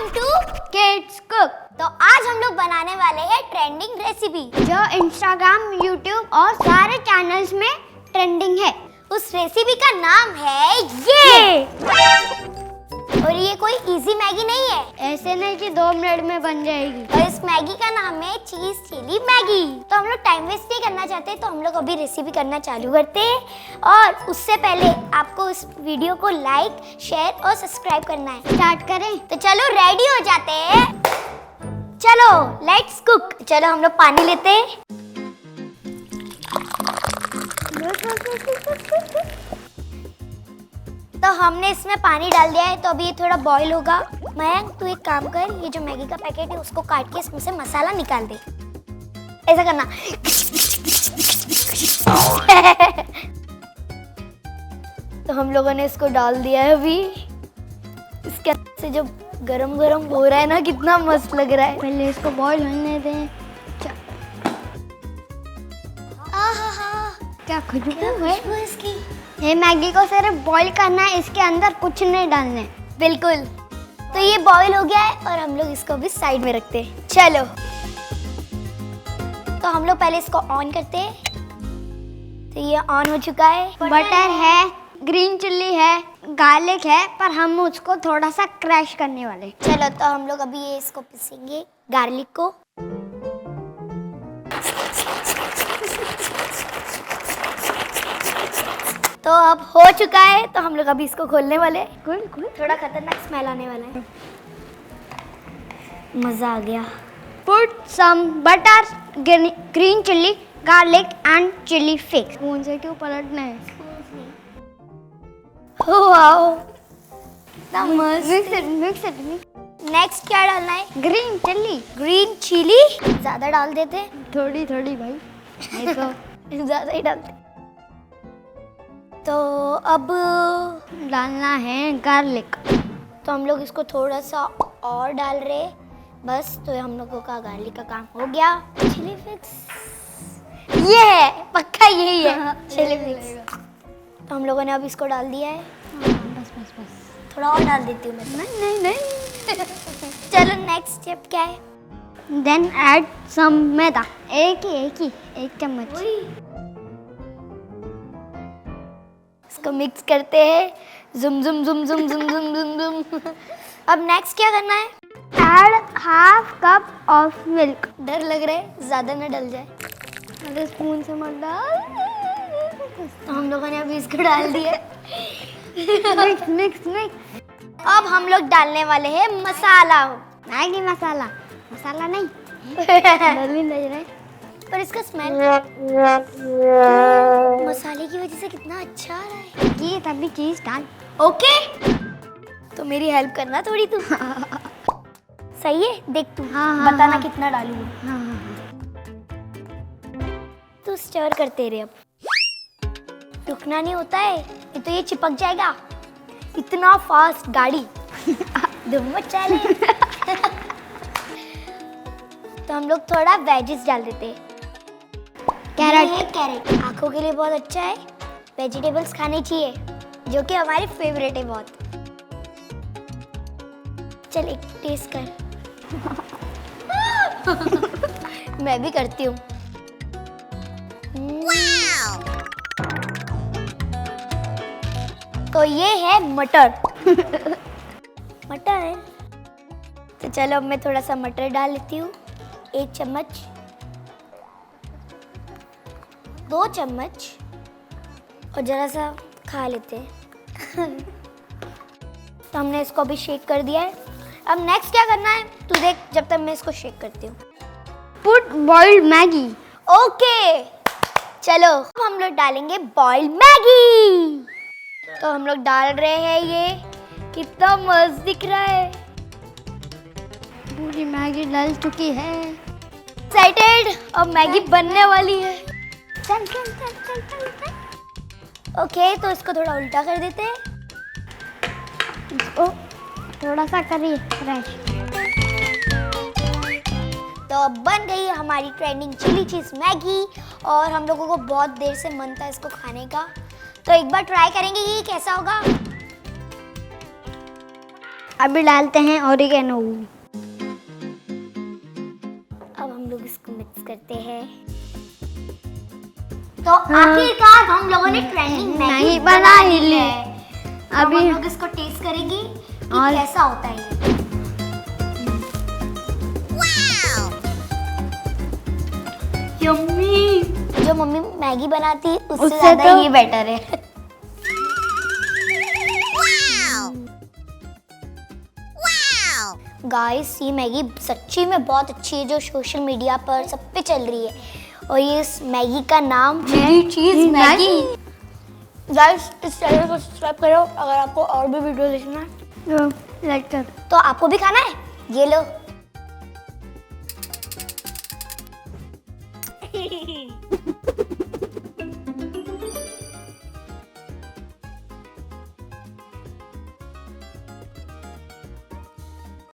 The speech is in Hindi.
Welcome to kids cook. तो आज हम लोग बनाने वाले हैं ट्रेंडिंग रेसिपी जो इंस्टाग्राम, यूट्यूब और सारे चैनल्स में ट्रेंडिंग है। उस रेसिपी का नाम है ये। और ये कोई इजी मैगी नहीं है, ऐसे नहीं कि 2 मिनट में बन जाएगी। और इस मैगी का नाम है चीज चिली मैगी। तो हम लोग टाइम वेस्ट नहीं करना चाहते, तो हम लोग अभी रेसिपी करना चालू करते हैं। और उससे पहले आपको इस वीडियो को लाइक, शेयर और सब्सक्राइब करना है। स्टार्ट करें? तो चलो रेडी हो जाते हैं। चलो लेट्स कुक। चलो हम लोग पानी लेते हैं। तो हमने इसमें पानी डाल दिया है, तो अभी ये थोड़ा बॉईल होगा। मयंक तू एक काम कर, ये जो मैगी का पैकेट है उसको काट के इसमें से मसाला निकाल दे। ऐसा करना। तो हम लोगों ने इसको डाल दिया है अभी। इसके अंदर से जो गरम गरम हो रहा है ना, कितना मस्त लग रहा है। पहले इसको बॉईल होने दें। क्या खुशबू है इसकी। ये मैगी को सिर्फ बॉईल करना है, इसके अंदर कुछ नहीं डालने। बिल्कुल। तो ये बॉईल हो गया है और हम लोग इसको भी साइड में रखते हैं। चलो तो हम लोग पहले इसको ऑन करते हैं। तो ये ऑन हो चुका है। बटर है, ग्रीन चिल्ली है, गार्लिक है, पर हम उसको थोड़ा सा क्रैश करने वाले। चलो तो हम लोग अभी ये इसको पीसेंगे, गार्लिक को। तो अब हो चुका है, तो हम लोग अभी इसको खोलने वाले। थोड़ा खतरनाक स्मेल आने वाला है। मजा आ गया। Put some butter, green chili, garlic and chili flakes। Spoon से क्यों पलटना है? वाओ, कितना मस्त। Mix it। नेक्स्ट क्या डालना है? Green chilli. ग्रीन चिली ज्यादा डाल देते। थोड़ी थोड़ी भाई, नहीं तो ज्यादा ही डालते। तो अब डालना है गार्लिक। तो हम लोग इसको थोड़ा सा और डाल रहे, बस। तो हम लोगों का गार्लिक का काम हो गया। चिली फ्लेक्स ये है, पक्का यही है चिली फ्लेक्स। तो हम लोगों ने अब इसको डाल दिया है। बस। थोड़ा और डाल देती हूँ मैं। नहीं। चलो नेक्स्ट स्टेप क्या है? Then add some मैदा। एक चम्मच। इसको मिक्स करते हैं। जुम जुम जुम जुम जुम जुम जुम जुम। अब नेक्स्ट क्या करना है? Add half cup of milk। डर लग रहा है ज्यादा ना डल जाए। अरे स्पून से मत डाल। तो हम लोगों ने अभी इसको डाल दिया। मिक्स। अब हम लोग डालने वाले हैं मसाला। मैगी मसाला नहीं। डर नहीं रहे। पर इसका स्मेल मसाले की वजह से कितना अच्छा आ रहा है। ये तभी चीज डाल। ओके, तो मेरी हेल्प करना थोड़ी तू। सही है, देख तू हाँ, बताना हाँ। कितना डालूं। हाँ। तू स्टर करते रहे। अब रुकना नहीं होता है, ये तो ये चिपक जाएगा। इतना फास्ट गाड़ी। धूम मचा ले। तो हम लोग थोड़ा वेजिस डाल देते हैं। कैरेट आंखों के लिए बहुत अच्छा है। वेजिटेबल्स खाने चाहिए, जो कि हमारे फेवरेट है बहुत। चल एक टेस्ट कर। मैं भी करती हूँ। तो ये है मटर। मटर। तो चलो अब मैं थोड़ा सा मटर डाल लेती हूँ। 1 चम्मच, 2 चम्मच, और जरा सा खा लेते हैं। तो हमने इसको अभी शेक कर दिया है। अब नेक्स्ट क्या करना है तू देख, जब तक मैं इसको शेक करती हूँ। Put boiled Maggi. ओके, चलो अब हम लोग डालेंगे बॉइल्ड मैगी। तो हम लोग डाल रहे हैं। ये कितना मस्त दिख रहा है। पूरी मैगी डल चुकी है। एक्साइटेड, अब मैगी बनने वाली है। चल। ओके, तो इसको थोड़ा उल्टा कर देते हैं। इसको थोड़ा सा करिए फ्रेश। तो बन गई हमारी ट्रेंडिंग चिली चीज मैगी। और हम लोगों को बहुत देर से मन था इसको खाने का, तो एक बार ट्राई करेंगे कि कैसा होगा। अभी डालते हैं ओरिगेनो। अब हम लोग इसको मिक्स करते हैं। तो आखिरकार हम लोगों ने ट्रेंडिंग मैगी बना ही ली है। अब हम लोग इसको टेस्ट करेंगे कि और कैसा होता है ये। यम्मी। जो मम्मी मैगी बनाती है उससे ज्यादा तो ये बेटर है। गाइस ये मैगी सच्ची में बहुत अच्छी है, जो सोशल मीडिया पर सब पे चल रही है। और ये इस मैगी का नाम चिली चीज मैगी। गाइस इस चैनल को सब्सक्राइब करो अगर आपको और भी वीडियो देखना है। लाइक कर। तो आपको भी खाना है, ये लो।